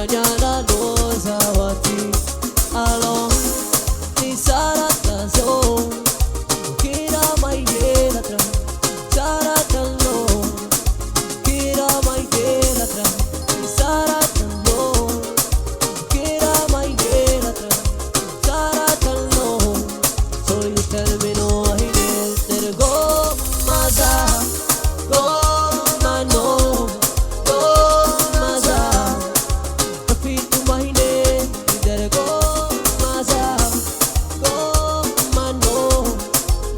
mañana nos abati. Alon, ni sarata zo, kira mai gelatra, sarata lo, kira mai gelatra, ni sarata lo, kira mai gelatra, sarata lo. So you tell me no, I did go maza, go mano, go maza. Kapitu mahine, did go maza, go mano,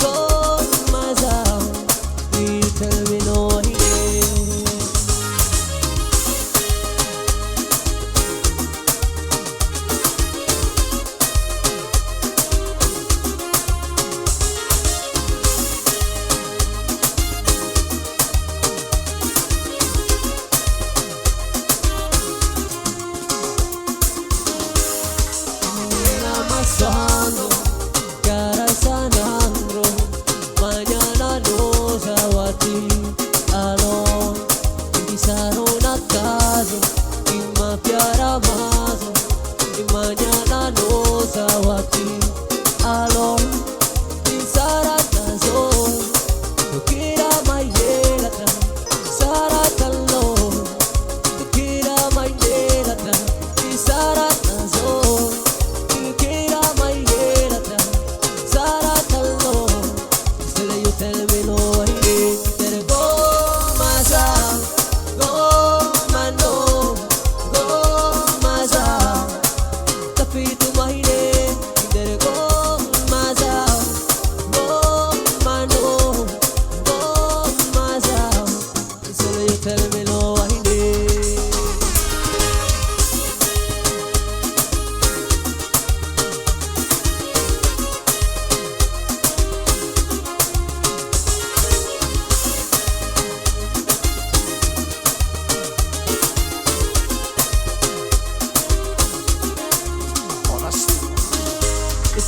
go maza. You tell me no, I did. Amasando, cara sanando, mañana nos abati. Alon, empezaron a caso, y más piara más, y mañana nos abati. Alon, pensara caso, yo quiera más llegata, sarata lo, yo quiera más llegata, pensara caso. Kira mai gelatra, sarata lo. Still you tell me no, I did go maza, go mano, go maza. Kapitu mahine, did go maza, go mano, go maza. Still you tell me no, I did.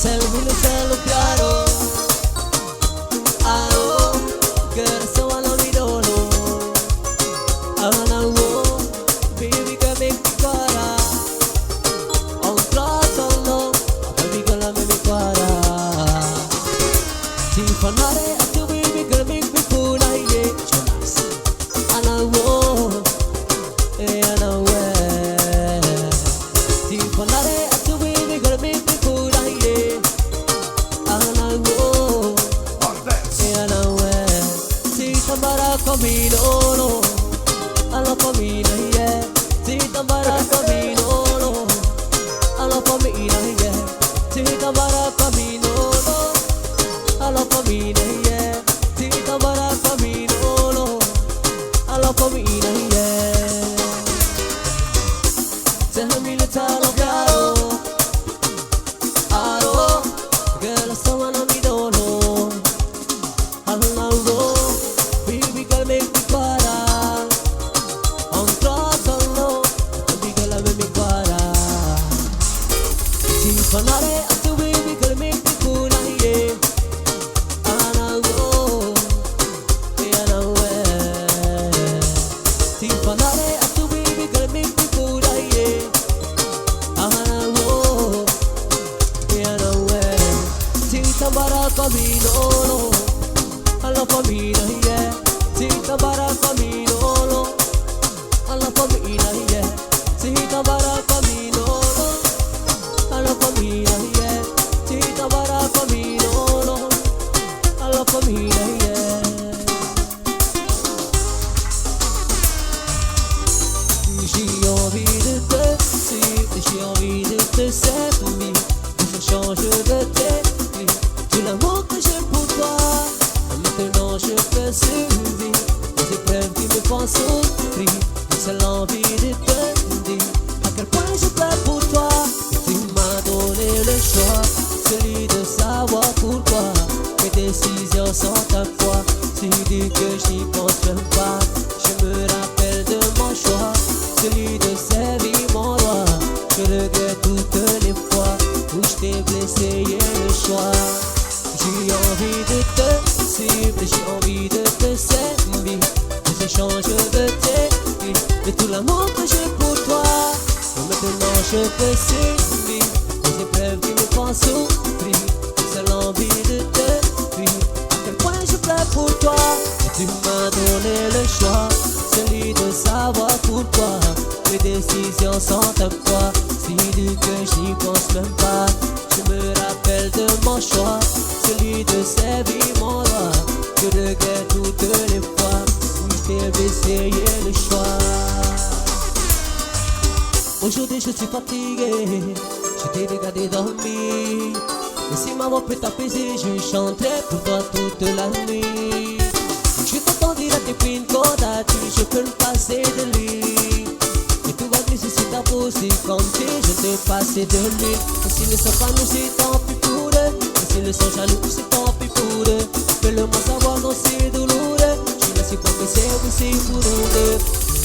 Tell piano, aro, que so alo mi dolo, anawo, baby que me para, on trotolo, baby que la me para, si fanare a tu baby que me puna ye, anawo, anawe, si fanare a tu baby que me puna ye. Tambara camino no, alla famiglia yeah. Si tambara camino no, alla famiglia yeah. Si tambara camino no, alla famiglia yeah. Si tambara camino no, alla famiglia yeah. Tell me the talo piano, aro, che la stavano mi dono, all'aldo. Baby girl make me para, on trotolo, baby girl make me para. Si fanare a tu baby girl make me puna ye, anawo, anawe. Si fanare a tu baby girl make me puna ye, anawo, anawe. Si tambara camino no, alla famiglia yeah. Si tambara camino no, alla famiglia yeah. Si tambara camino no, alla famiglia yeah. Si tambara camino no, alla famiglia yeah. J'ai envie de te, si j'ai envie de te servir, je change de tête. Tout l'amour que je je peux suivre les épreuves qui me font souffrir. C'est l'envie de te fuir. À quel point je pleure pour toi. Et tu m'as donné le choix, celui de savoir pourquoi mes décisions sont un poids. Si du que j'y pense même pas, je me rappelle de mon choix, celui de servir mon roi. Je regrette toutes les fois où j'ai essayé le choix. Aujourd'hui je suis fatigué, je t'ai regardé dormir. Et si ma voix peut t'apaiser, je chanterai pour toi toute la nuit. Je t'entendrai tes pines côte à tu, je peux me passer de lui. Et tout va glisser sur ta peau, c'est comme si je te passais de lui. Et s'ils ne sont pas nous, c'est tant pis pour eux. Et s'ils sont jaloux, c'est tant pis pour eux. Fais-le-moi savoir, non c'est douloureux. Je ne sais pas que c'est aussi pour nous deux.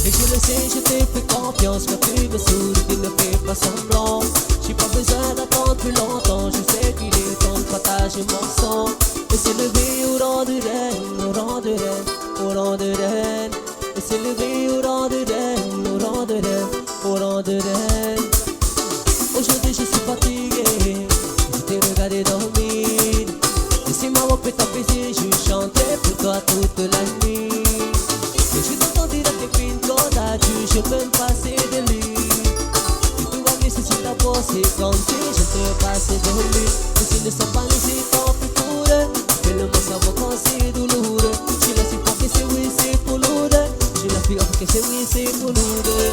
Et je le sais, je te fais confiance. Quand tu me souris, tu ne fais pas semblant. J'ai pas besoin d'attendre plus longtemps. Je sais qu'il est temps de partager mon sang. Et c'est levé au rang de reine, au rang de reine, au rang de reine. Et c'est levé au rang de reine, au rang de reine, au rang de reine. Aujourd'hui je suis fatigué, je t'ai regardé dormir. Et si ma voix peut t'apaiser, je chanterai pour toi toute la nuit. Et je t'entendrai tes fines côtes à tu, je peux me passer de lui. Et tout va glisser sur ta peau, c'est comme si je te passais de lui. Et s'ils ne sont pas nous, c'est tant pis pour eux. Fais-le-moi savoir quand c'est douloureux. Je la suis pas que c'est oui, c'est pour nous deux. Je la suis que c'est oui, c'est pour nous deux.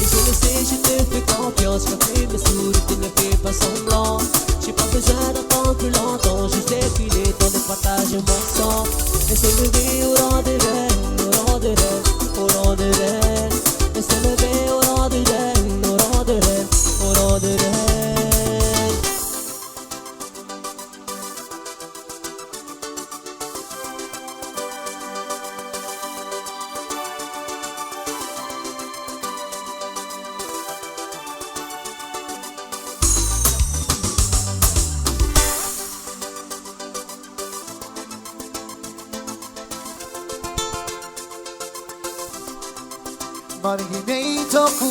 Et je le sais, je te fais confiance. Quand tu me souris, tu ne fais pas semblant. J'ai pas besoin d'attendre plus longtemps. Je sais qu'il est temps de partager mon sang. Et c'est levé au rang de reine, au rang de reine, au rang de reine. Et c'est levé au rang de reine, au rang de reine, au rang de reine. Marginei toku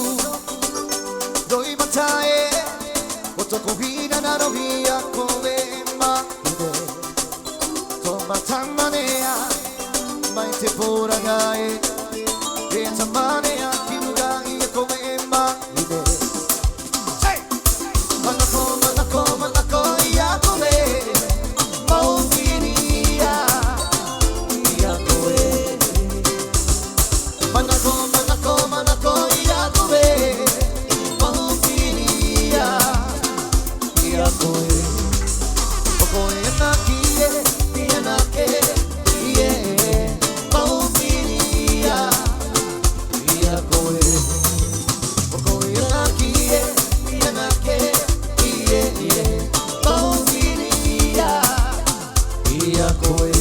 doi matae otoko hina naro hia koe maide tomata manea mai te pora gae e tamanea kinuga ia koe maide manako ia koe maukiria ia koe manako ia koe maukiria ia koe koe na kie ia na ke ie maukiria ia koe koe na kie ia na ke ie maukiria ia koe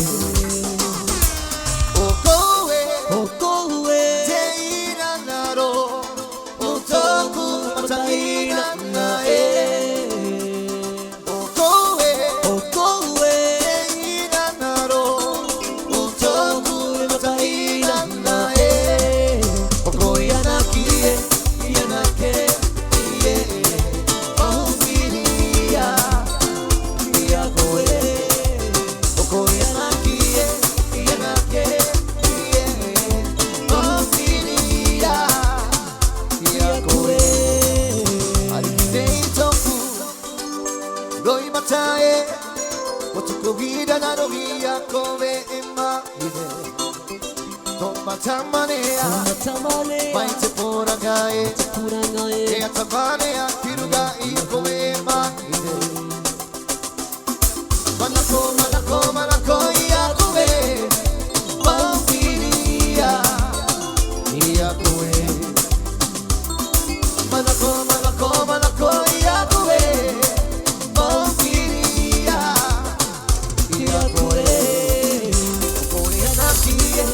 Tamanea, mai te pora gae, e a tamanea, kiruga i koe maide. Manako ia koe, maukiria ia koe. Manako ia koe, maukiria ia koe. Koe na kie,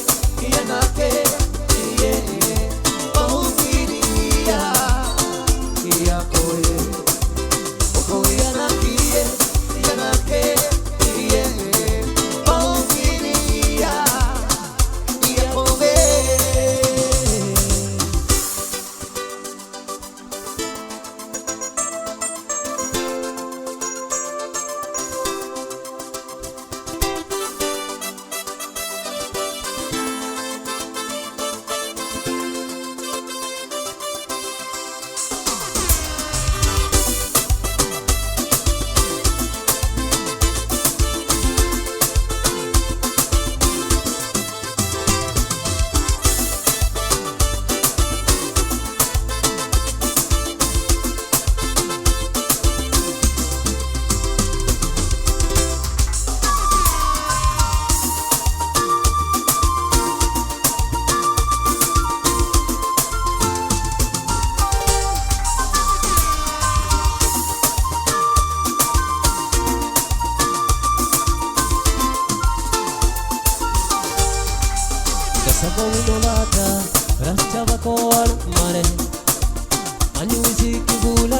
ia na ke. Maukiria ia koe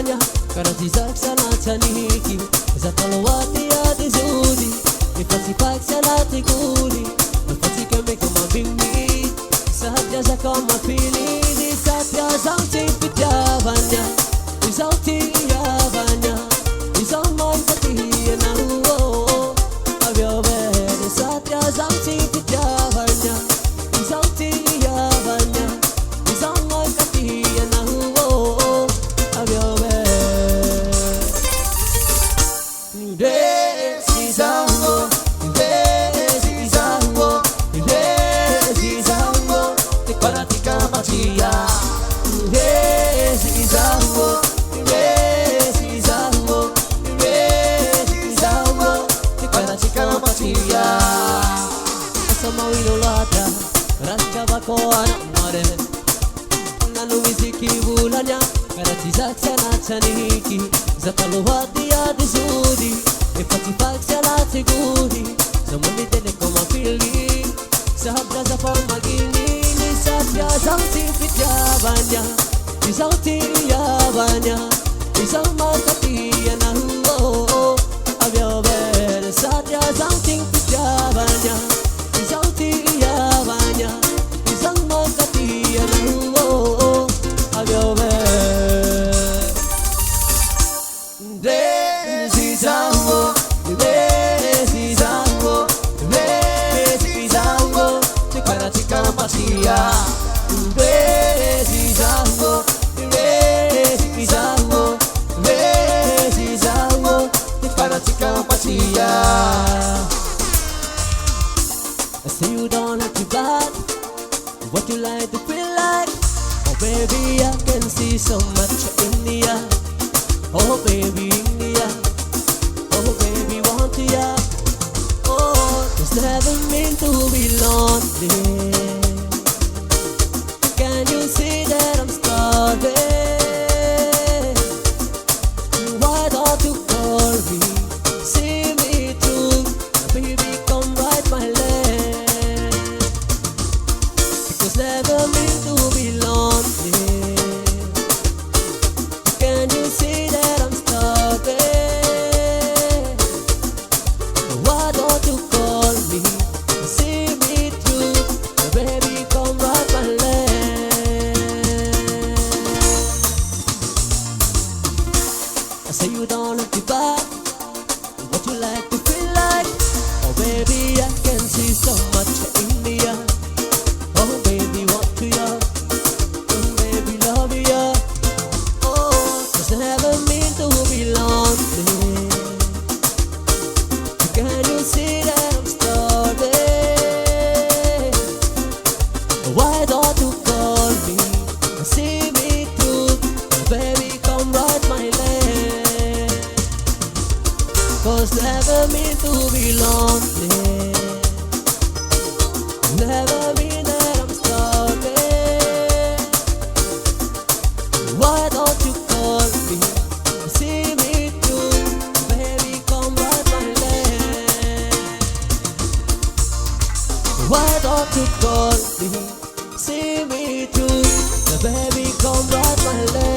vanya karati zaksana chaniki zatalawati adi zudi ifati paksalati kuli ifati kame kama bingmi satya zakama pilini satya zauti pitya vanya zauti ya vanya zamai pati na huo avyo be satya zauti pitya vanya zauti ya vanya zamai pati na huo avyo be desi zango te paratika matia desi zango Samawilo lata raska bako anak mare nanu miziki bulanya karati zaksana chaniki zatalawati adi zudi ifati paksalati gudi zamani dene koma pili sahabda zapa magini ni satya zauti pitya vanya ni zauti ya vanya ni zama kati na huo avyo be satya zauti pitya vanya zauti ya vanya zama kati na huo avyo be desi zango te paratika matia desi zango te paratika matia. I say you don't have to bad what you like to feel like. Oh baby, I can see so much in the eye. Oh baby, in the eye. Oh baby, want ya. Oh, it's never meant to be lonely. Can you see that I'm starving? Why don't you call me? See me too, baby, come right my leg. Because never meant to be lonely. Can you see that I'm starving? Why don't you call me? See me too, baby, come right my leg. I say you don't have to buy what you like to feel like. Oh baby, I can see so much in the eye. Oh baby, want to ya. Oh baby, love ya. Oh, just never mean to be lonely. Can you see that I'm starving? Why don't you call me? See me through, baby, come right my leg. Cause never mean to be lonely. Never mean that I'm starving. Why don't you call me? See me through, baby, come right my leg. Why don't you call me? See me through, baby, come right my leg.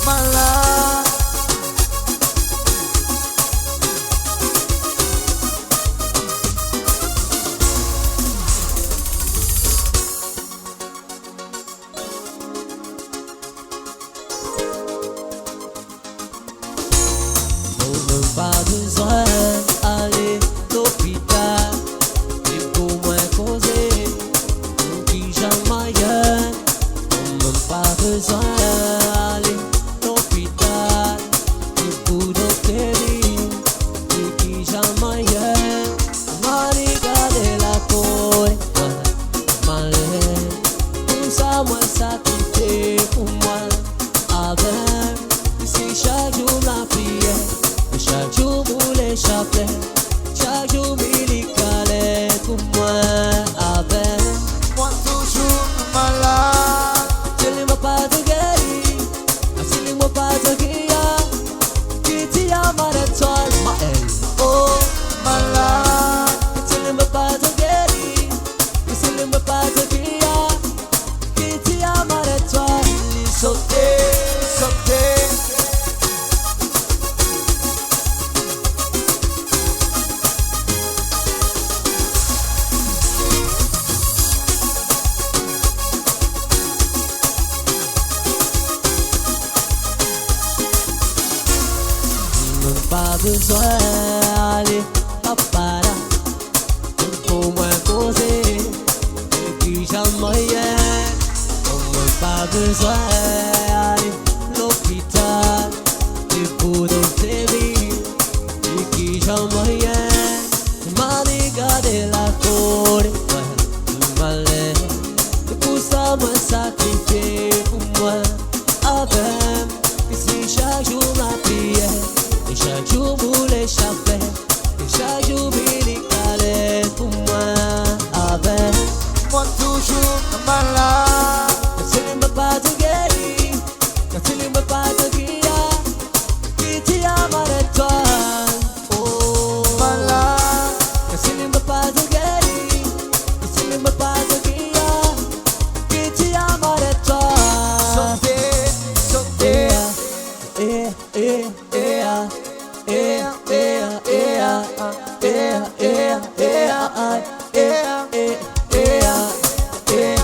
My love, Pas besoin d'aller l'hôpital. Et pour moi causer, pour qui jamais même pas besoin d'aller l'hôpital. Et pour docteur, et qui jamais m'a regardé la peau, malheur. Tout ça, moi, ça qui fait pour moi. Avec, si chaque jour la prière. Chaque jour pour l'échapper, chaque jour m'illicale pour moi avec moi toujours malade. Dis-moi pas de guérir, dis-moi pas de guérir. Qui t'y a mal à toi, ma elle, oh Malade. pessoal l'hospital ti pudo tevi e chi jamais maniga della core male poussa me sacrifier pour moi avec que si chaque jour ma prière et chaque jour vous l'échapper et chaque jour il calait pour moi avec moi toujours malade. Kaçırma bazı geri, kaçırma bazı giya, giti amaretuan. Oh, Mala, kaçırma bazı geri, kaçırma bazı giya, giti amaretuan. sote, sote, Eh, eh, eh, ah, eh, eh, eh, ah, eh, eh, eh, ah, eh,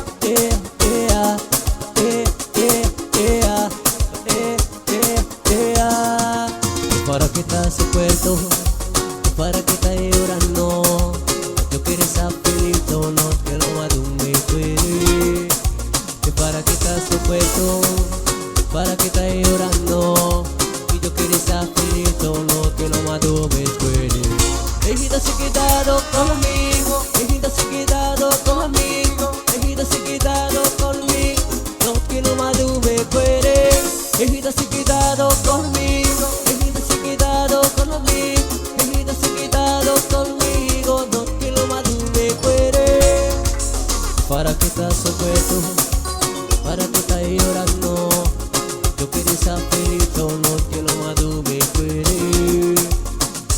eh, eh, ah. Para que estás supuesto, para que estás llorando. Yo quiero estar feliz, no que lo madume puede. Para que estás supuesto, para que estás llorando. Y yo quiero estar feliz, no que lo madume puede. Ejida se quedado conmigo, ejida se quedado conmigo, ejida se quedado conmigo, no que lo madume puede. Ejida se quedado conmigo, ejida se quedado conmigo, ejida se quedado conmigo, no que lo madume puede. Para que estás supuesto, para que estás llorando, yo quiero estar feliz, no que lo madume puede.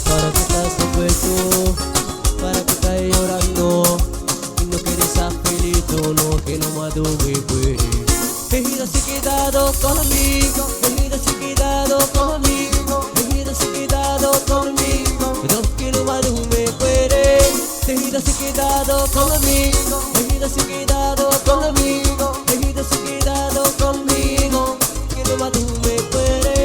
Para que estás supuesto, para que estás llorando y no quieres estar feliz, no que lo madume puede. Ejida se quedado conmigo, ejida se quedado conmigo, ejida se quedado conmigo, no que lo madume puede. Ejida se quedado conmigo, ejida se quedado conmigo, ejida se quedado conmigo, que lo madume puede.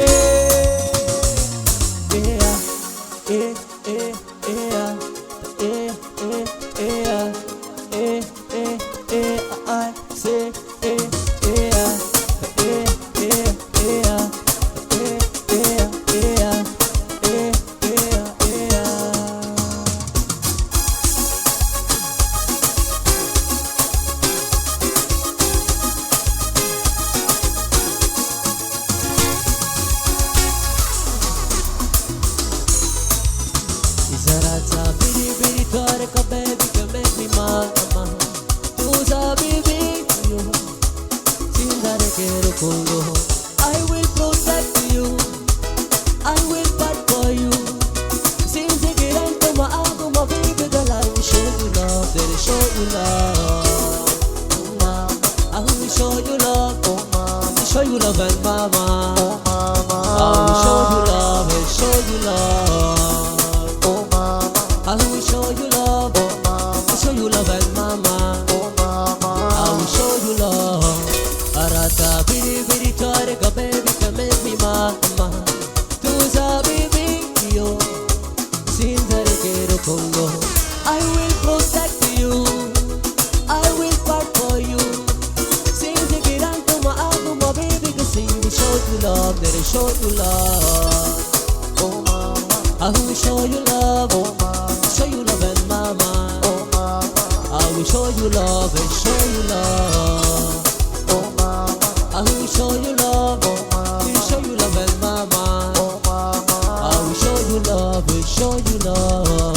Zarata biri biri tore ka baby can make me mama. Tu sabi yo, sindare kero kongo. I will protect you, I will fight for you. Since I get into my album, my baby girl, I will show you love, that I show you love. Oh mama, I will show you love, oh mama, I will show you love and mama, oh mama, I will show you love and show you love. I will show you love, oh mama, I'll show you love and mama, oh mama, I will show you love. Arata biri biri tore ka baby can make me mama. Tu sabi yo, sindare kero kongo. I will protect you, I will fight for you. Since you get onto my album, my baby, cause I will show you love, that I show you love. oh mama, I will show you love, oh mama, show you love and mama. oh mama, I will show you love and show you love. oh mama, I will show you love, oh mama, will show you love and mama. oh mama, I will show you love and show you love.